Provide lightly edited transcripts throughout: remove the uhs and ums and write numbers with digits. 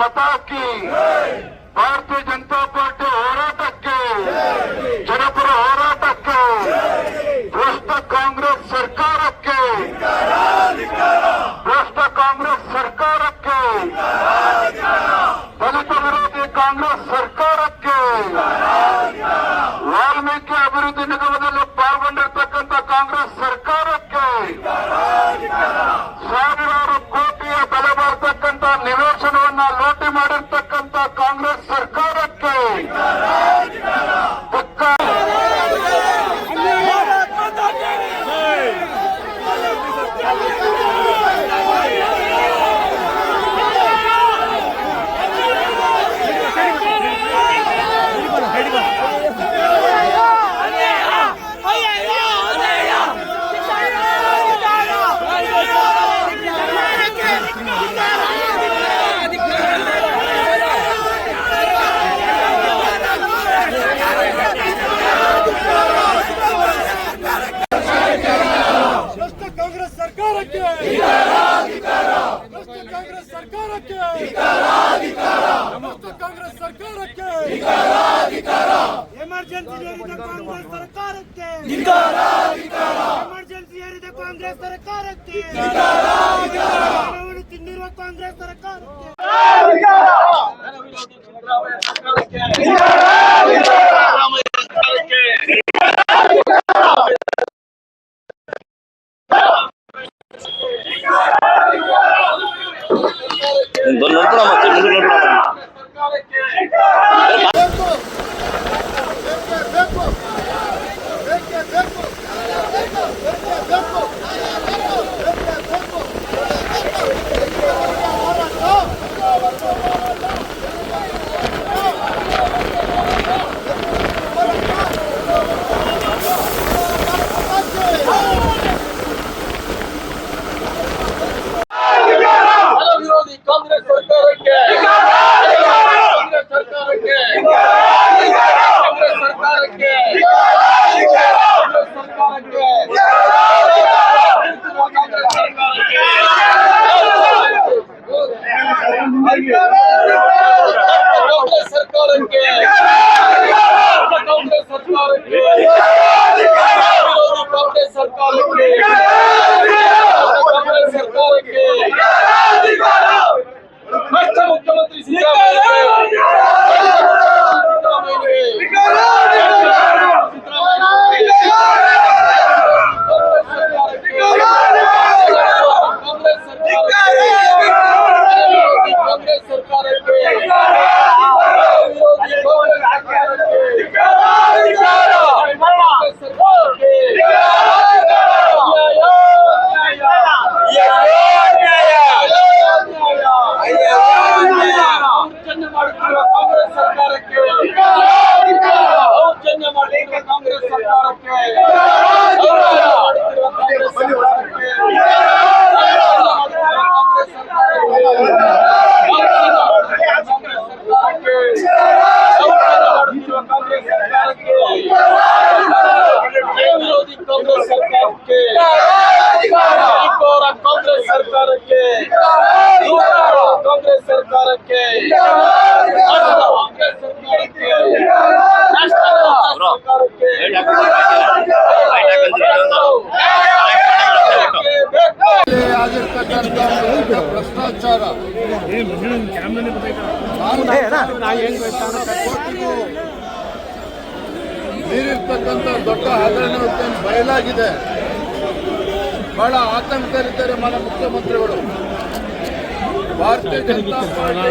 माता की भारतीय जनता पार्टी ಹೋರಾಟಕ್ಕೆ ಜನಪರ ಹೋರಾಟಕ್ಕೆ ಭ್ರಷ್ಟ ಕಾಂಗ್ರೆಸ್ ಸರ್ಕಾರಕ್ಕೆ ಭ್ರಷ್ಟ ಕಾಂಗ್ರೆಸ್ ಸರ್ಕಾರಕ್ಕೆ ದಲಿತ ವಿರೋಧಿ ಕಾಂಗ್ರೆಸ್ ಸರ್ಕಾರಕ್ಕೆ ವಾಲ್ಮೀಕಿ ಅಭಿವೃದ್ಧಿ ನಿಗಮದಲ್ಲಿ ಪಾಲ್ಗೊಂಡಿರ್ತಕ್ಕಂಥ ಕಾಂಗ್ರೆಸ್ ಸರ್ಕಾರಕ್ಕೆ ಸಾವಿರಾರು ಕೋಟಿಯ ಬೆಲೆ ಬರ್ತಕ್ಕಂಥ ನಿವೇಶನವನ್ನ ಲೂಟಿ ಮಾಡಿರ್ತಕ್ಕಂಥ ಕಾಂಗ್ರೆಸ್ ಸರ್ಕಾರಕ್ಕೆ ಕಾಂಗ್ರೆಸ್ ಸರ್ಕಾರಕ್ಕೆ ಎಮರ್ಜೆನ್ಸಿ ಹೇರಿದ ಕಾಂಗ್ರೆಸ್ ಸರ್ಕಾರಕ್ಕೆ ಎಮರ್ಜೆನ್ಸಿ ಹೇರಿದ ಕಾಂಗ್ರೆಸ್ ಸರ್ಕಾರಕ್ಕೆ ಹಣವನ್ನು ತಿಂದಿರುವ ಕಾಂಗ್ರೆಸ್ ಸರ್ಕಾರಕ್ಕೆ ಭ್ರಷ್ಟಾಚಾರ ಮೀರಿರ್ತಕ್ಕಂಥ ದೊಡ್ಡ ಹಗರಣ ಬಯಲಾಗಿದೆ. ಬಹಳ ಆತಂಕದಲ್ಲಿದ್ದಾರೆ ಮಾನ್ಯ ಮುಖ್ಯಮಂತ್ರಿಗಳು. ಭಾರತೀಯ ಜನತಾ ಪಾರ್ಟಿ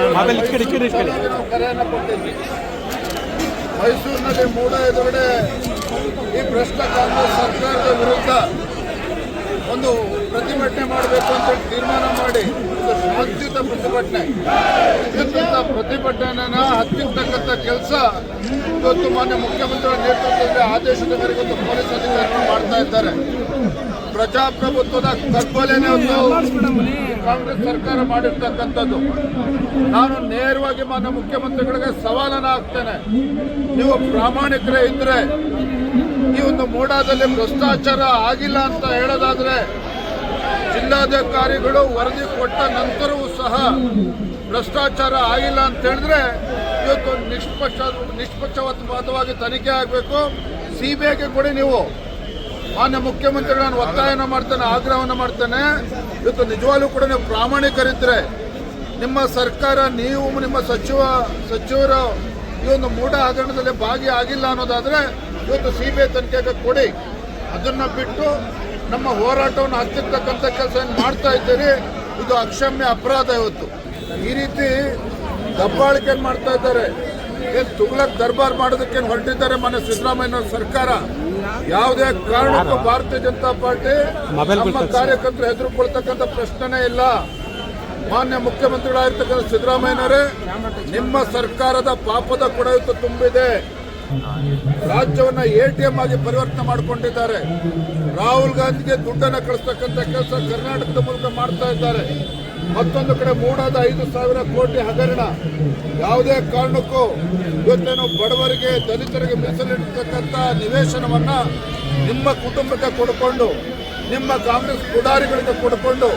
ಕರೆಯನ್ನು ಕೊಟ್ಟಿದ್ವಿ. ಮೈಸೂರಿನಲ್ಲಿ ಮೂಡ ಎದುರುಗಡೆ ಈ ಭ್ರಷ್ಟ ಕಾಂಗ್ರೆಸ್ ಸರ್ಕಾರದ ವಿರುದ್ಧ ಒಂದು ಪ್ರತಿಭಟನೆ ಮಾಡಬೇಕು ಅಂತ ತೀರ್ಮಾನ ಮಾಡಿ ಒಂದು ಶಾಂತಿಯುತ ಪ್ರತಿಭಟನೆ ಪ್ರತಿಭಟನೆಯನ್ನ ಹತ್ತಿರ್ತಕ್ಕಂಥ ಕೆಲಸ ಇವತ್ತು ಮಾನ್ಯ ಮುಖ್ಯಮಂತ್ರಿಗಳ ನೇತೃತ್ವದಲ್ಲಿ ಆದೇಶದ ಮೇರೆಗೆ ಒಂದು ಪೊಲೀಸ್ ಅಧಿಕಾರಿಗಳು ಮಾಡ್ತಾ ಇದ್ದಾರೆ. ಪ್ರಜಾಪ್ರಭುತ್ವದ ಕಗ್ಗೊಲೆನೇ ಒಂದು ಕಾಂಗ್ರೆಸ್ ಸರ್ಕಾರ ಮಾಡಿರ್ತಕ್ಕಂಥದ್ದು. ನಾನು ನೇರವಾಗಿ ಮಾನ್ಯ ಮುಖ್ಯಮಂತ್ರಿಗಳಿಗೆ ಸವಾಲನ್ನ ಹಾಕ್ತೇನೆ. ನೀವು ಪ್ರಾಮಾಣಿಕರೇ ಇದ್ರೆ ಈ ಒಂದು ಮೋಡಾದಲ್ಲಿ ಭ್ರಷ್ಟಾಚಾರ ಆಗಿಲ್ಲ ಅಂತ ಹೇಳೋದಾದ್ರೆ ಜಿಲ್ಲಾಧಿಕಾರಿಗಳು ವರದಿ ಕೊಟ್ಟ ನಂತರವೂ ಸಹ ಭ್ರಷ್ಟಾಚಾರ ಆಗಿಲ್ಲ ಅಂತ ಹೇಳಿದ್ರೆ ಇವತ್ತು ನಿಷ್ಪಕ್ಷಪಾತವಾಗಿ ತನಿಖೆ ಆಗಬೇಕು. ಸಿಬಿಐಗೆ ಕೊಡಿ. ನೀವು ಮಾನ್ಯ ಮುಖ್ಯಮಂತ್ರಿಗಳನ್ನು ಒತ್ತಾಯನ ಮಾಡ್ತಾನೆ, ಆಗ್ರಹವನ್ನು ಮಾಡ್ತಾನೆ. ಇವತ್ತು ನಿಜವಾಗ್ಲೂ ಕೂಡ ನೀವು ಪ್ರಾಮಾಣಿಕರಿದ್ರೆ ನಿಮ್ಮ ಸರ್ಕಾರ, ನೀವು ನಿಮ್ಮ ಸಚಿವರು ಈ ಒಂದು ಮೂಢ ಹಗರಣದಲ್ಲಿ ಭಾಗಿಯಾಗಿಲ್ಲ ಅನ್ನೋದಾದ್ರೆ ಇವತ್ತು ಸಿಬಿಐ ತನಿಖೆಗೆ ಕೊಡಿ. ಅದನ್ನ ಬಿಟ್ಟು ನಮ್ಮ ಹೋರಾಟವನ್ನು ಹತ್ತಿರ್ತಕ್ಕಂಥ ಕೆಲಸ ಏನು ಮಾಡ್ತಾ ಇದ್ದೀರಿ, ಇದು ಅಕ್ಷಮ್ಯ ಅಪರಾಧ. ಇವತ್ತು ಈ ರೀತಿ ದಬ್ಬಾಳಿಕೆ ಮಾಡ್ತಾ ಇದ್ದಾರೆ. ಏನು ತುಗ್ಲಕ್ ದರ್ಬಾರ್ ಮಾಡೋದಕ್ಕೆ ಹೊರಟಿದ್ದಾರೆ ಮಾನ್ಯ ಸಿದ್ದರಾಮಯ್ಯ ಸರ್ಕಾರ. ಯಾವುದೇ ಕಾರಣಕ್ಕೂ ಭಾರತೀಯ ಜನತಾ ಪಾರ್ಟಿ ನಮ್ಮ ಕಾರ್ಯಕರ್ತರು ಹೆದರುಕೊಳ್ತಕ್ಕಂಥ ಪ್ರಶ್ನೆನೇ ಇಲ್ಲ. ಮಾನ್ಯ ಮುಖ್ಯಮಂತ್ರಿಗಳಾಗಿರ್ತಕ್ಕಂಥ ಸಿದ್ದರಾಮಯ್ಯನವರೇ, ನಿಮ್ಮ ಸರ್ಕಾರದ ಪಾಪದ ಕೂಡ ಇವತ್ತು ತುಂಬಿದೆ. ರಾಜ್ಯವನ್ನ ATM ಆಗಿ ಪರಿವರ್ತನೆ ಮಾಡಿಕೊಂಡಿದ್ದಾರೆ. ರಾಹುಲ್ ಗಾಂಧಿಗೆ ದುಡ್ಡನ್ನು ಕಳಿಸ್ತಕ್ಕಂಥ ಕೆಲಸ ಕರ್ನಾಟಕದ ಮೂಲಕ ಮಾಡ್ತಾ ಇದ್ದಾರೆ. ಮತ್ತೊಂದು ಕಡೆ ಮೂಡಾದ 5,000 ಕೋಟಿ ಹಗರಣ. ಯಾವುದೇ ಕಾರಣಕ್ಕೂ ಇವತ್ತೇನು ಬಡವರಿಗೆ, ದಲಿತರಿಗೆ ಮೀಸಲಿಟ್ಟತಕ್ಕಂಥ ನಿವೇಶನವನ್ನ ನಿಮ್ಮ ಕುಟುಂಬಕ್ಕೆ ಕೊಡಿಕೊಂಡು, ನಿಮ್ಮ ಕಾಂಗ್ರೆಸ್ ಪುಡಾರಿಗಳಿಗೆ ಕೊಡಿಕೊಂಡು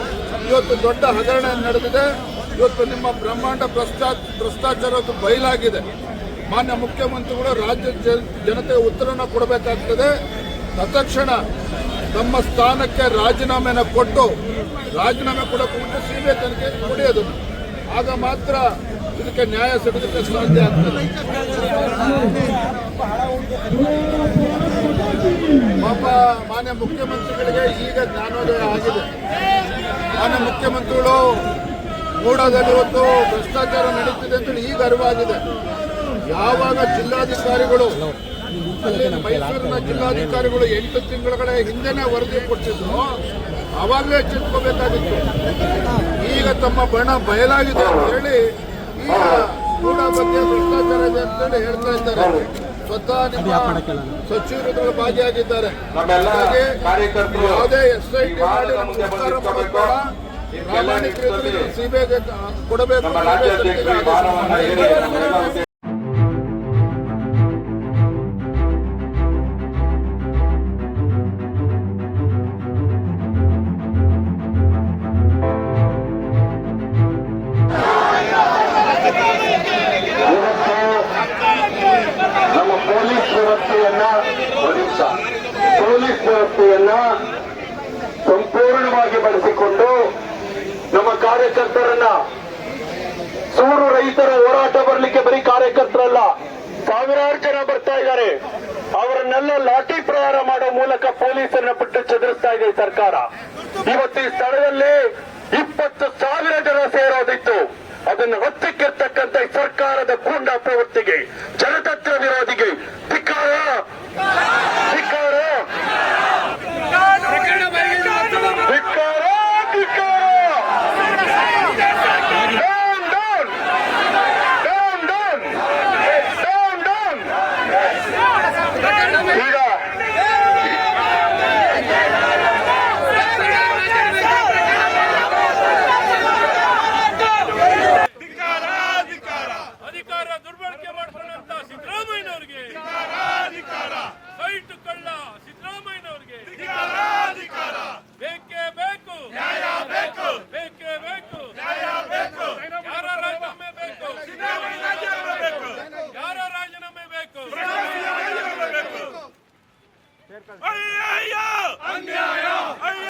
ಇವತ್ತು ದೊಡ್ಡ ಹಗರಣ ನಡೆದಿದೆ. ಇವತ್ತು ನಿಮ್ಮ ಬ್ರಹ್ಮಾಂಡ ಭ್ರಷ್ಟಾಚಾರ ಬಯಲಾಗಿದೆ. ಮಾನ್ಯ ಮುಖ್ಯಮಂತ್ರಿಗಳು ರಾಜ್ಯದ ಜನತೆಗೆ ಉತ್ತರವನ್ನು ಕೊಡಬೇಕಾಗ್ತದೆ. ತತ್ಕ್ಷಣ ತಮ್ಮ ಸ್ಥಾನಕ್ಕೆ ರಾಜೀನಾಮೆನ ಕೊಟ್ಟು, ರಾಜೀನಾಮೆ ಕೊಡೋಕೆ ಮುಂಚೆ ಸಿಬಿಐ ತನಿಖೆ ಕೊಡಿಯೋದು. ಆಗ ಮಾತ್ರ ಇದಕ್ಕೆ ನ್ಯಾಯ ಸಿಗೋದಕ್ಕೆ ಸಾಧ್ಯ ಆಗ್ತದೆ. ಪಾಪ ಮಾನ್ಯ ಮುಖ್ಯಮಂತ್ರಿಗಳಿಗೆ ಈಗ ಜ್ಞಾನೋದಯ ಆಗಿದೆ. ಮಾನ್ಯ ಮುಖ್ಯಮಂತ್ರಿಗಳು ಮೂಡಾದಲ್ಲಿ ಇವತ್ತು ಭ್ರಷ್ಟಾಚಾರ ನಡೀತಿದೆ ಅಂತ ಈಗ ಅರಿವಾಗಿದೆ. ಯಾವಾಗ ಜಿಲ್ಲಾಧಿಕಾರಿಗಳು, ಅಲ್ಲಿ ಮೈಸೂರಿನ ಜಿಲ್ಲಾಧಿಕಾರಿಗಳು 8 ತಿಂಗಳ ಹಿಂದೆನೇ ವರದಿ ಕೊಟ್ಟಿದ್ರು, ಆವಾಗಲೇ ಎಚ್ಚೆತ್ಕೋಬೇಕಾಗಿತ್ತು. ಈಗ ತಮ್ಮ ಬಣ ಬಯಲಾಗಿದೆ ಅಂತ ಹೇಳಿ ಈಗ ಕೂಡ ಬಗ್ಗೆ ಭ್ರಷ್ಟಾಚಾರ ಇದೆ ಅಂತೇಳಿ ಹೇಳ್ತಾ ಇದ್ದಾರೆ. ಸ್ವತಃ ನಿಮ್ಮ ಸಚಿವರು ಭಾಗಿಯಾಗಿದ್ದಾರೆ. ಯಾವುದೇ SIT ಮಾಡಿ ಉಪಕಾರ ಮಾಡೋದು ಪ್ರಾಮಾಣಿಕರಿಗೆ ಸಿಬಿಐಗೆ ಕೊಡಬೇಕು. ಪೊಲೀಸ್ ವ್ಯವಸ್ಥೆಯನ್ನ ಸಂಪೂರ್ಣವಾಗಿ ಬಳಸಿಕೊಂಡು ನಮ್ಮ ಕಾರ್ಯಕರ್ತರನ್ನ, ಸೂರು ರೈತರ ಹೋರಾಟ ಬರಲಿಕ್ಕೆ ಬರೀ ಕಾರ್ಯಕರ್ತರಲ್ಲ, ಸಾವಿರಾರು ಜನ ಬರ್ತಾ ಇದ್ದಾರೆ. ಅವರನ್ನೆಲ್ಲ ಲಾಠಿ ಪ್ರಹಾರ ಮಾಡೋ ಮೂಲಕ ಪೊಲೀಸರನ್ನ ಬಿಟ್ಟು ಚದುರಿಸ್ತಾ ಇದೆ ಸರ್ಕಾರ. ಇವತ್ತು ಈ ಸ್ಥಳದಲ್ಲಿ 20,000 ಜನ ಸೇರೋದಿತ್ತು. ಅದನ್ನು ಹೊತ್ತಕ್ಕಿರ್ತಕ್ಕಂಥ ಸರ್ಕಾರದ ಗೂಂಡಾ ಪ್ರವೃತ್ತಿಗೆ, ಜನತಂತ್ರ ವಿರೋಧಿಗೆ ಧಿಕ್ಕಾರ.